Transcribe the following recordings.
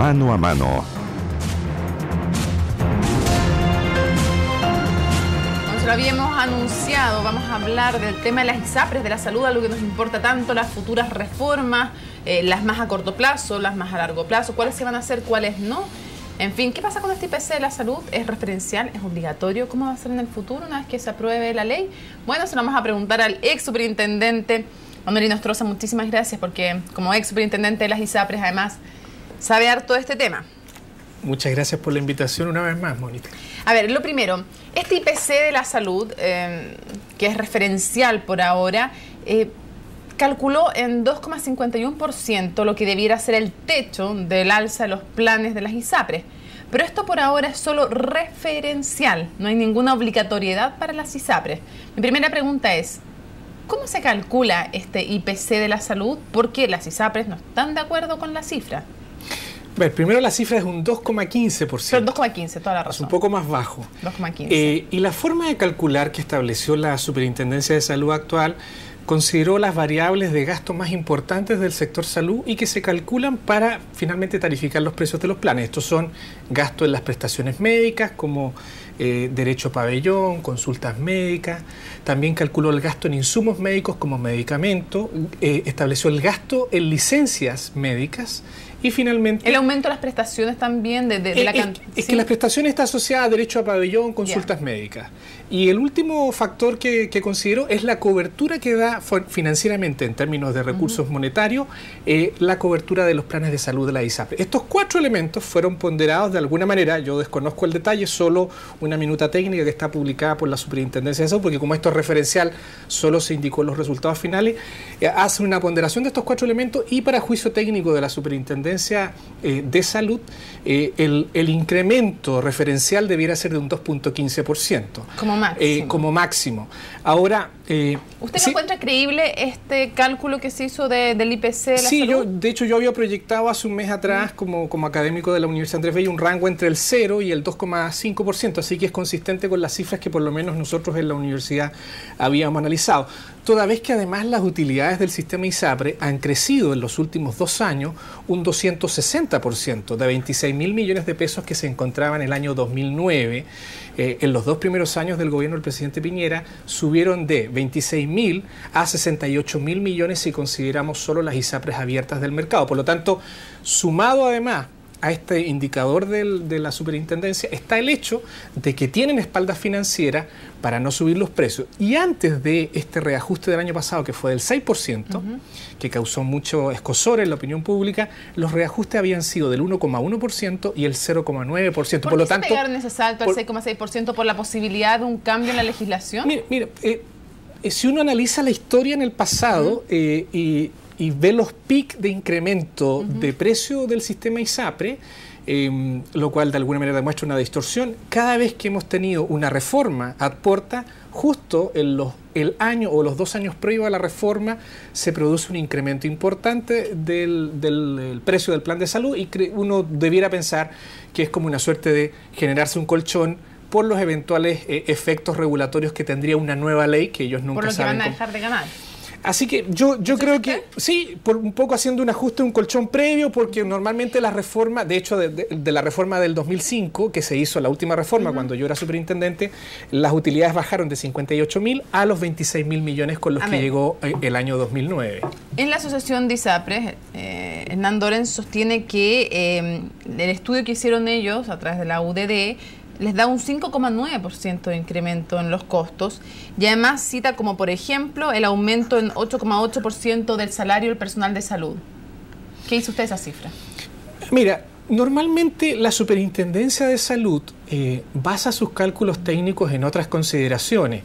Mano a Mano. Lo habíamos anunciado, vamos a hablar del tema de las ISAPRES, de la salud, algo que nos importa tanto, las futuras reformas, las más a corto plazo, las más a largo plazo, cuáles se van a hacer, cuáles no. En fin, ¿qué pasa con este IPC de la salud? ¿Es referencial? ¿Es obligatorio? ¿Cómo va a ser en el futuro una vez que se apruebe la ley? Bueno, se lo vamos a preguntar al ex superintendente Manuel Inostroza. Muchísimas gracias, porque como ex superintendente de las ISAPRES, además, sabe harto de este tema. Muchas gracias por la invitación una vez más, Mónica. A ver, lo primero, este IPC de la salud, que es referencial por ahora, calculó en 2,51% lo que debiera ser el techo del alza de los planes de las ISAPRES. Pero esto por ahora es solo referencial, no hay ninguna obligatoriedad para las ISAPRES. Mi primera pregunta es, ¿cómo se calcula este IPC de la salud? ¿Por qué las ISAPRES no están de acuerdo con la cifra? Bueno, primero la cifra es un 2,15%. Pero 2,15, toda la razón. Es un poco más bajo. 2,15. Y la forma de calcular que estableció la Superintendencia de Salud actual consideró las variables de gasto más importantes del sector salud y que se calculan para finalmente tarificar los precios de los planes. Estos son gastos en las prestaciones médicas como derecho a pabellón, consultas médicas. También calculó el gasto en insumos médicos como medicamento. Estableció el gasto en licencias médicas. Y finalmente... El aumento de las prestaciones también de la cantidad. Es que las prestaciones están asociadas a derecho a pabellón, consultas médicas. Y el último factor que considero es la cobertura que da financieramente, en términos de recursos monetarios, la cobertura de los planes de salud de la ISAPRE. Estos 4 elementos fueron ponderados de alguna manera, yo desconozco el detalle, solo una minuta técnica que está publicada por la Superintendencia de Salud, porque como esto es referencial, solo se indicó los resultados finales, hace una ponderación de estos 4 elementos y para juicio técnico de la Superintendencia de Salud, el incremento referencial debiera ser de un 2,15%. Como máximo. Ahora... ¿Usted no encuentra creíble este cálculo que se hizo del IPC de la salud? Sí, de hecho yo había proyectado hace un mes atrás como académico de la Universidad Andrés Bello un rango entre el 0 y el 2,5%, así que es consistente con las cifras que por lo menos nosotros en la universidad habíamos analizado. Toda vez que además las utilidades del sistema ISAPRE han crecido en los últimos 2 años un 260%, de 26.000 millones de pesos que se encontraban en el año 2009. En los 2 primeros años del gobierno del presidente Piñera subieron de 26.000 a 68.000 millones si consideramos solo las ISAPRES abiertas del mercado. Por lo tanto, sumado además a este indicador de la Superintendencia está el hecho de que tienen espalda financiera para no subir los precios. Y antes de este reajuste del año pasado, que fue del 6%, que causó mucho escozor en la opinión pública, los reajustes habían sido del 1,1% y el 0,9%. ¿Por qué se pegaron ese salto al 6,6% por la posibilidad de un cambio en la legislación? Mira, si uno analiza la historia en el pasado y ve los picos de incremento de precio del sistema ISAPRE, lo cual de alguna manera demuestra una distorsión, cada vez que hemos tenido una reforma ad porta, justo en el año o los 2 años previos a la reforma se produce un incremento importante del precio del plan de salud y uno debiera pensar que es como una suerte de generarse un colchón por los eventuales efectos regulatorios que tendría una nueva ley que ellos nunca saben. Por lo que van a dejar de ganar. Así que yo creo que sí, por un poco haciendo un ajuste, un colchón previo, porque normalmente la reforma, de hecho de la reforma del 2005, que se hizo la última reforma cuando yo era superintendente, las utilidades bajaron de 58.000 a los 26.000 millones con los que llegó el año 2009. En la asociación de ISAPRES, Hernán Doren sostiene que el estudio que hicieron ellos a través de la UDD les da un 5,9% de incremento en los costos y además cita como por ejemplo el aumento en 8,8% del salario del personal de salud. ¿Qué hizo usted esa cifra? Mira, normalmente la Superintendencia de Salud basa sus cálculos técnicos en otras consideraciones.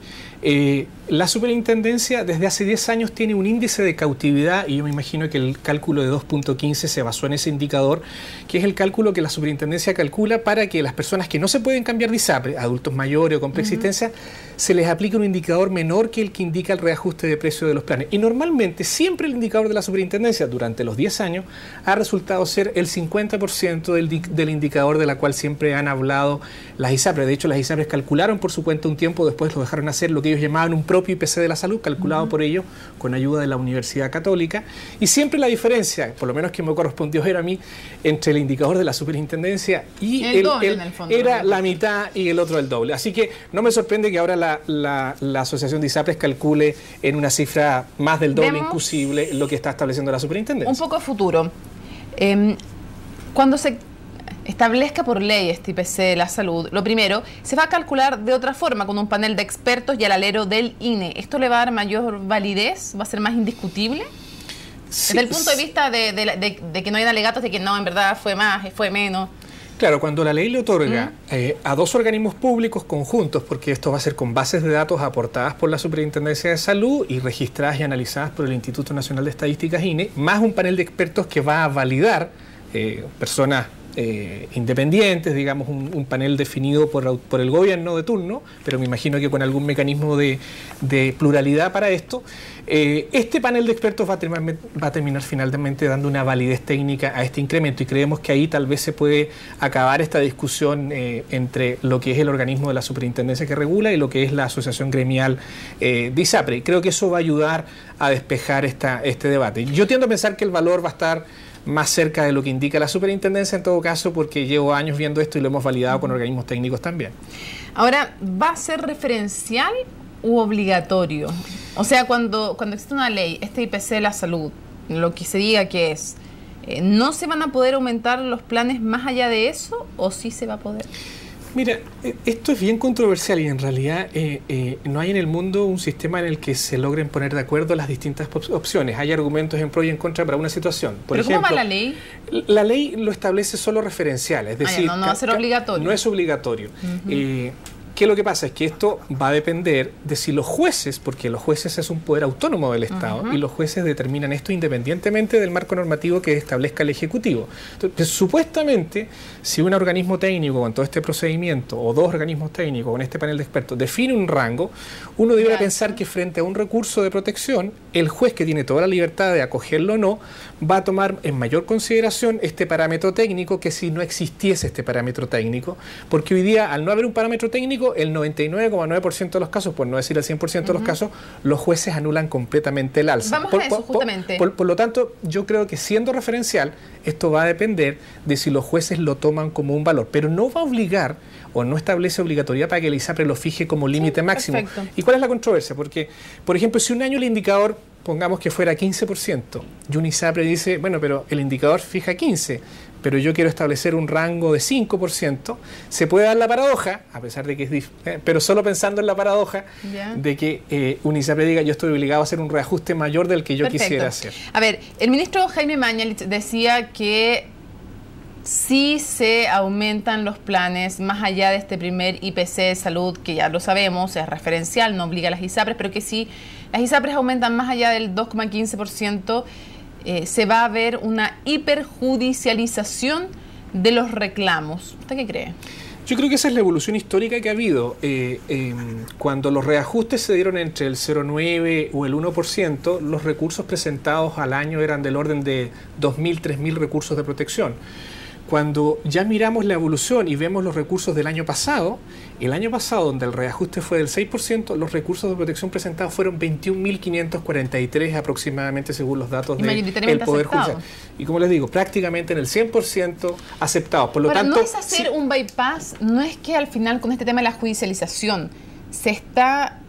La Superintendencia desde hace 10 años tiene un índice de cautividad y yo me imagino que el cálculo de 2,15 se basó en ese indicador, que es el cálculo que la Superintendencia calcula para que las personas que no se pueden cambiar de ISAPRE, adultos mayores o con preexistencia, se les aplique un indicador menor que el que indica el reajuste de precio de los planes. Y normalmente siempre el indicador de la Superintendencia durante los 10 años ha resultado ser el 50% del indicador de la cual siempre han hablado las ISAPRES. De hecho, las ISAPRES calcularon por su cuenta un tiempo, después lo dejaron hacer lo que ellos llamaban un propio IPC de la salud, calculado por ellos con ayuda de la Universidad Católica. Y siempre la diferencia, por lo menos que me correspondió ver a mí, entre el indicador de la superintendencia y el doble, en el fondo, era la mitad y el otro el doble. Así que no me sorprende que ahora la Asociación de ISAPRES calcule en una cifra más del doble inclusive lo que está estableciendo la superintendencia. Un poco futuro. Cuando se establezca por ley este IPC de la salud, lo primero, se va a calcular de otra forma, con un panel de expertos y al alero del INE. ¿Esto le va a dar mayor validez? ¿Va a ser más indiscutible? Sí, desde el punto de vista de que no hay alegatos de que no, en verdad fue más, fue menos. Claro, cuando la ley le otorga a dos organismos públicos conjuntos, porque esto va a ser con bases de datos aportadas por la Superintendencia de Salud y registradas y analizadas por el Instituto Nacional de Estadísticas, INE, más un panel de expertos que va a validar personas independientes, digamos, un panel definido por el gobierno de turno, pero me imagino que con algún mecanismo de pluralidad para esto. Este panel de expertos va a terminar finalmente dando una validez técnica a este incremento, y creemos que ahí tal vez se puede acabar esta discusión entre lo que es el organismo de la superintendencia que regula y lo que es la asociación gremial de ISAPRE. Creo que eso va a ayudar a despejar este debate. Yo tiendo a pensar que el valor va a estar más cerca de lo que indica la superintendencia en todo caso, porque llevo años viendo esto y lo hemos validado con organismos técnicos también. Ahora, ¿va a ser referencial u obligatorio? O sea, cuando existe una ley, este IPC de la salud, lo que se diga que es, ¿no se van a poder aumentar los planes más allá de eso o sí se va a poder? Mira, esto es bien controversial y en realidad no hay en el mundo un sistema en el que se logren poner de acuerdo las distintas opciones. Hay argumentos en pro y en contra para una situación. Por ejemplo, ¿cómo va la ley? La ley lo establece solo referencial, es decir, no va a ser obligatorio. No es obligatorio. ¿Qué es lo que pasa? Es que esto va a depender de si los jueces, porque los jueces es un poder autónomo del Estado, y los jueces determinan esto independientemente del marco normativo que establezca el Ejecutivo. Entonces, supuestamente, si un organismo técnico con todo este procedimiento, o dos organismos técnicos con este panel de expertos, define un rango, uno debería pensar que frente a un recurso de protección, el juez, que tiene toda la libertad de acogerlo o no, va a tomar en mayor consideración este parámetro técnico que si no existiese este parámetro técnico, porque hoy día, al no haber un parámetro técnico, el 99,9% de los casos, por no decir el 100% de los casos, los jueces anulan completamente el alza. Vamos a eso, justamente. Por lo tanto, yo creo que siendo referencial, esto va a depender de si los jueces lo toman como un valor, pero no va a obligar o no establece obligatoriedad para que el ISAPRE lo fije como límite máximo. Perfecto. ¿Y cuál es la controversia? Porque, por ejemplo, si un año el indicador, pongamos que fuera 15%, y un ISAPRE dice, bueno, pero el indicador fija 15%, pero yo quiero establecer un rango de 5%, se puede dar la paradoja, a pesar de que es difícil, pero solo pensando en la paradoja de que un ISAPRE diga, yo estoy obligado a hacer un reajuste mayor del que yo quisiera hacer. A ver, el ministro Jaime Mañalich decía que si se aumentan los planes más allá de este primer IPC de salud, que ya lo sabemos, es referencial, no obliga a las ISAPRES, pero que si las ISAPRES aumentan más allá del 2,15%, se va a ver una hiperjudicialización de los reclamos. ¿Usted qué cree? Yo creo que esa es la evolución histórica que ha habido. Cuando los reajustes se dieron entre el 0,9 o el 1%, los recursos presentados al año eran del orden de 2.000, 3.000 recursos de protección. Cuando ya miramos la evolución y vemos los recursos del año pasado, el año pasado, donde el reajuste fue del 6%, los recursos de protección presentados fueron 21.543 aproximadamente, según los datos del Poder Judicial. Y como les digo, prácticamente en el 100% aceptados. Por lo tanto, no es hacer un bypass, no es que al final con este tema de la judicialización se está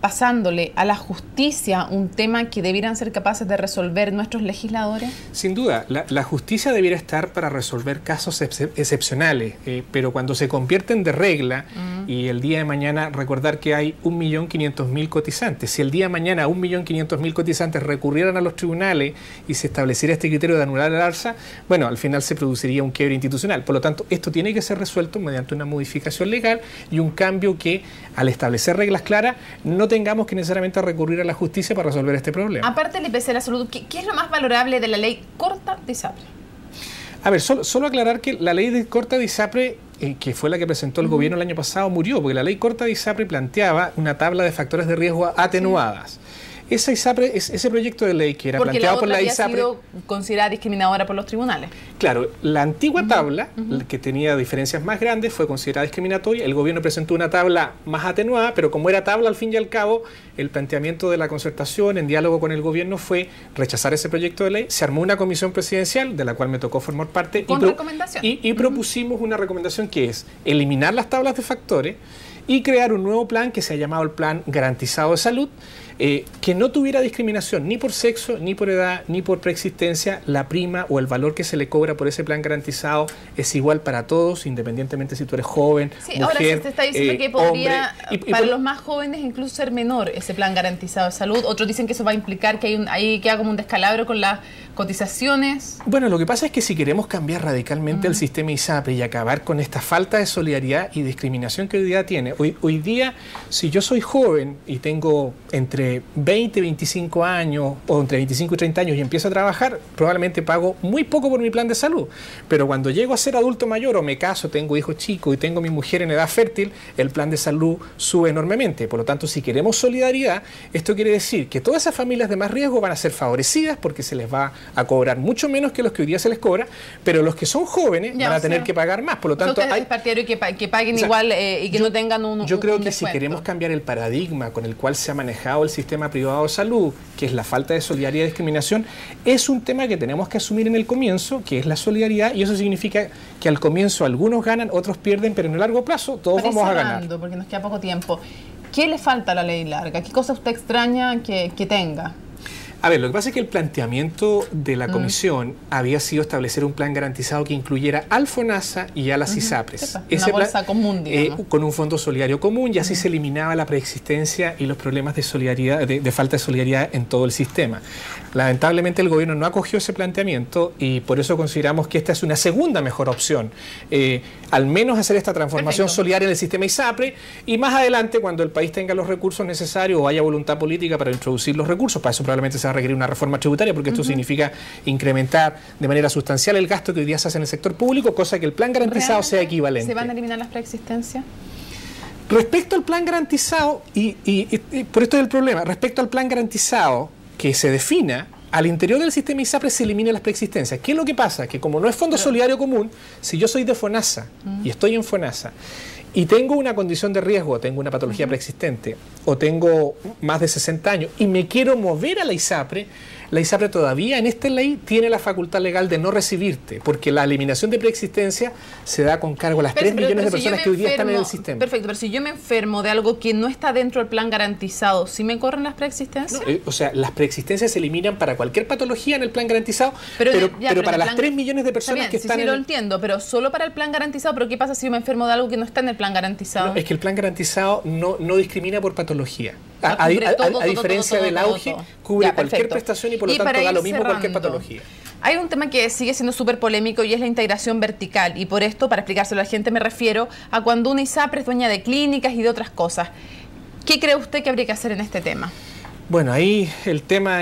pasándole a la justicia un tema que debieran ser capaces de resolver nuestros legisladores? Sin duda, la justicia debiera estar para resolver casos excepcionales, pero cuando se convierten de regla y el día de mañana recordar que hay 1.500.000 cotizantes, si el día de mañana 1.500.000 cotizantes recurrieran a los tribunales y se estableciera este criterio de anular el alza, bueno, al final se produciría un quiebre institucional. Por lo tanto, esto tiene que ser resuelto mediante una modificación legal y un cambio que, al establecer reglas claras, no tengamos que necesariamente recurrir a la justicia para resolver este problema. Aparte del IPC de la salud, ¿qué es lo más valorable de la ley corta de ISAPRE? A ver, solo aclarar que la ley corta de ISAPRE, que fue la que presentó el gobierno el año pasado, murió, porque la ley corta de ISAPRE planteaba una tabla de factores de riesgo atenuadas. Esa ISAPRE, ese proyecto de ley que era porque planteado por la ISAPRE... sido considerada discriminadora por los tribunales. Claro, la antigua tabla, que tenía diferencias más grandes, fue considerada discriminatoria. El gobierno presentó una tabla más atenuada, pero como era tabla, al fin y al cabo, el planteamiento de la concertación en diálogo con el gobierno fue rechazar ese proyecto de ley. Se armó una comisión presidencial, de la cual me tocó formar parte, con recomendación. Y propusimos una recomendación que es eliminar las tablas de factores y crear un nuevo plan que se ha llamado el Plan Garantizado de Salud, que no tuviera discriminación ni por sexo, ni por edad, ni por preexistencia. La prima o el valor que se le cobra por ese plan garantizado es igual para todos, independientemente si tú eres joven, sí, mujer, ahora se está diciendo que podría, hombre, para los más jóvenes, incluso ser menor ese plan garantizado de salud. Otros dicen que eso va a implicar que ahí queda como un descalabro con las cotizaciones. Bueno, lo que pasa es que si queremos cambiar radicalmente el sistema ISAPRE y acabar con esta falta de solidaridad y discriminación que hoy día tiene, hoy día, si yo soy joven y tengo entre 20 y 25 años o entre 25 y 30 años y empiezo a trabajar, probablemente pago muy poco por mi plan de salud. Pero cuando llego a ser adulto mayor o me caso, tengo hijos chicos y tengo a mi mujer en edad fértil, el plan de salud sube enormemente. Por lo tanto, si queremos solidaridad, esto quiere decir que todas esas familias de más riesgo van a ser favorecidas porque se les va a cobrar mucho menos que los que hoy día se les cobra, pero los que son jóvenes van a tener que pagar más. Por lo tanto, hay partidario que paguen igual y que no tengan un Yo creo que descuento. si queremos cambiar el paradigma con el cual se ha manejado el sistema privado de salud, que es la falta de solidaridad y discriminación, es un tema que tenemos que asumir en el comienzo, que es la solidaridad, y eso significa que al comienzo algunos ganan, otros pierden, pero en el largo plazo todos vamos a ganar. Porque nos queda poco tiempo. ¿Qué le falta a la ley larga? ¿Qué cosa usted extraña que tenga? A ver, lo que pasa es que el planteamiento de la comisión había sido establecer un plan garantizado que incluyera al FONASA y a las ISAPRES. Una bolsa común, digamos. Con un fondo solidario común, y así se eliminaba la preexistencia y los problemas de solidaridad, de falta de solidaridad en todo el sistema. Lamentablemente el gobierno no acogió ese planteamiento y por eso consideramos que esta es una segunda mejor opción. Al menos hacer esta transformación solidaria en el sistema ISAPRE, y más adelante, cuando el país tenga los recursos necesarios o haya voluntad política para introducir los recursos, para eso probablemente se va a requerir una reforma tributaria, porque esto significa incrementar de manera sustancial el gasto que hoy día se hace en el sector público, cosa que el plan garantizado sea equivalente. ¿Se van a eliminar las preexistencias? Respecto al plan garantizado, y por esto es el problema, respecto al plan garantizado que se defina, al interior del sistema ISAPRE se eliminan las preexistencias. ¿Qué es lo que pasa? Que como no es fondo solidario común, si yo soy de FONASA y estoy en FONASA y tengo una condición de riesgo, tengo una patología preexistente o tengo más de 60 años y me quiero mover a la ISAPRE todavía en esta ley tiene la facultad legal de no recibirte, porque la eliminación de preexistencia se da con cargo a las 3 millones de personas que hoy día están en el sistema. Perfecto, pero si yo me enfermo de algo que no está dentro del plan garantizado, ¿sí me corren las preexistencias? No, o sea, las preexistencias se eliminan para cualquier patología en el plan garantizado, pero para las 3 millones de personas que están en el... Sí, lo entiendo, pero solo para el plan garantizado. ¿Pero qué pasa si yo me enfermo de algo que no está en el plan garantizado? No, es que el plan garantizado no discrimina por patología. A diferencia del auge, cubre cualquier prestación y por lo tanto da lo mismo cualquier patología. Hay un tema que sigue siendo súper polémico y es la integración vertical. Y por esto, para explicárselo a la gente, me refiero a cuando una ISAPRE es dueña de clínicas y de otras cosas. ¿Qué cree usted que habría que hacer en este tema? Bueno, ahí el tema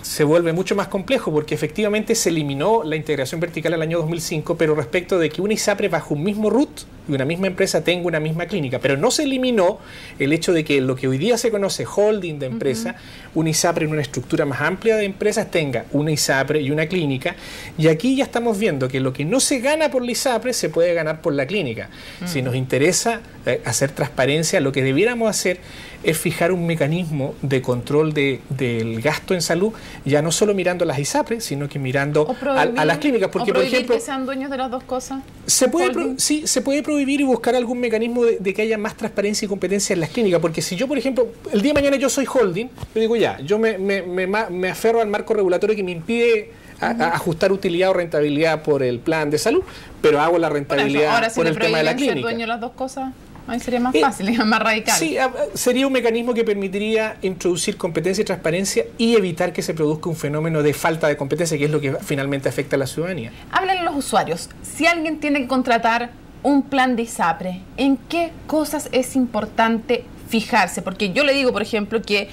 se vuelve mucho más complejo, porque efectivamente se eliminó la integración vertical en el año 2005, pero respecto de que una ISAPRE bajo un mismo RUT y una misma empresa tenga una misma clínica, pero no se eliminó el hecho de que lo que hoy día se conoce holding de empresa, una ISAPRE en una estructura más amplia de empresas tenga una ISAPRE y una clínica, y aquí ya estamos viendo que lo que no se gana por la ISAPRE se puede ganar por la clínica. Si nos interesa hacer transparencia, lo que debiéramos hacer es fijar un mecanismo de control del gasto en salud, ya no solo mirando las ISAPRE, sino que mirando a las clínicas. Porque, por ejemplo, que sean dueños de las dos cosas. Se puede prohibir y buscar algún mecanismo de que haya más transparencia y competencia en las clínicas, porque si yo, por ejemplo, el día de mañana yo soy holding, yo digo yo me aferro al marco regulatorio que me impide ajustar utilidad o rentabilidad por el plan de salud, pero hago la rentabilidad por el tema de la clínica. Ser dueño de las dos cosas, ahí sería más fácil, más radical. Sí, sería un mecanismo que permitiría introducir competencia y transparencia y evitar que se produzca un fenómeno de falta de competencia, que es lo que finalmente afecta a la ciudadanía. Háblenle a los usuarios. Si alguien tiene que contratar un plan de ISAPRE, ¿en qué cosas es importante fijarse? Porque yo le digo, por ejemplo, que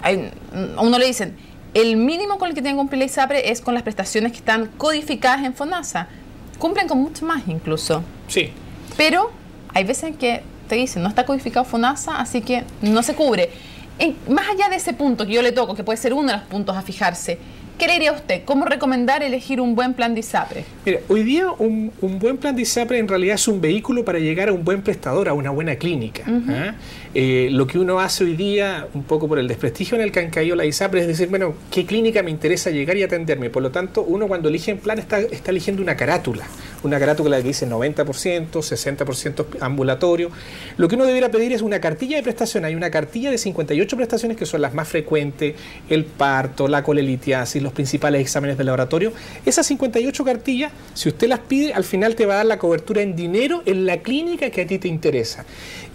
a uno le dicen, el mínimo con el que tiene que cumplir la ISAPRE es con las prestaciones que están codificadas en FONASA. Cumplen con mucho más incluso. Sí. Pero hay veces que te dicen, no está codificado FONASA, así que no se cubre. Más allá de ese punto que yo le toco, que puede ser uno de los puntos a fijarse, ¿qué le diría a usted? ¿Cómo recomendar elegir un buen plan de ISAPRE? Mira, hoy día un buen plan de ISAPRE en realidad es un vehículo para llegar a un buen prestador, a una buena clínica. Lo que uno hace hoy día, un poco por el desprestigio en el que han caído la ISAPRE, es decir, bueno, ¿qué clínica me interesa llegar y atenderme? Por lo tanto, uno cuando elige un plan está eligiendo una carátula que dice 90%, 60% ambulatorio. Lo que uno debiera pedir es una cartilla de prestación. Hay una cartilla de 58 prestaciones que son las más frecuentes: el parto, la colelitiasis, los principales exámenes de laboratorio. Esas 58 cartillas, si usted las pide, al final te va a dar la cobertura en dinero en la clínica que a ti te interesa.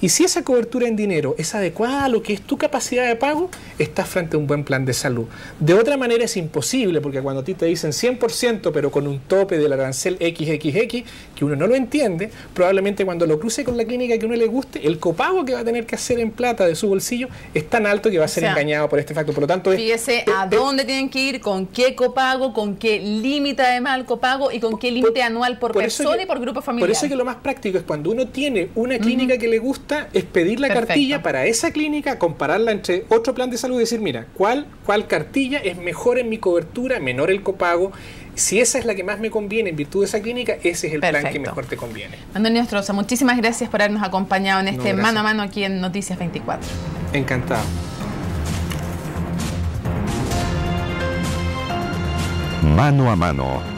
Y si esa cobertura en dinero es adecuada a lo que es tu capacidad de pago, estás frente a un buen plan de salud. De otra manera es imposible, porque cuando a ti te dicen 100%, pero con un tope del arancel XXX, que uno no lo entiende, probablemente cuando lo cruce con la clínica que a uno le guste, el copago que va a tener que hacer en plata de su bolsillo es tan alto que va a ser engañado por este factor. Por lo tanto, fíjese a dónde tienen que ir, con qué copago, con qué límite además al copago y con qué límite anual por persona y por grupo familiar. Por eso es que lo más práctico es cuando uno tiene una clínica que le gusta, es pedir la cartilla para esa clínica, compararla entre otro plan de salud y decir, mira, ¿cuál cartilla es mejor en mi cobertura, menor el copago? Si esa es la que más me conviene en virtud de esa clínica, ese es el plan que mejor te conviene. Antonio Ostroza, muchísimas gracias por habernos acompañado en este mano a mano aquí en Noticias 24. Encantado. Mano a mano.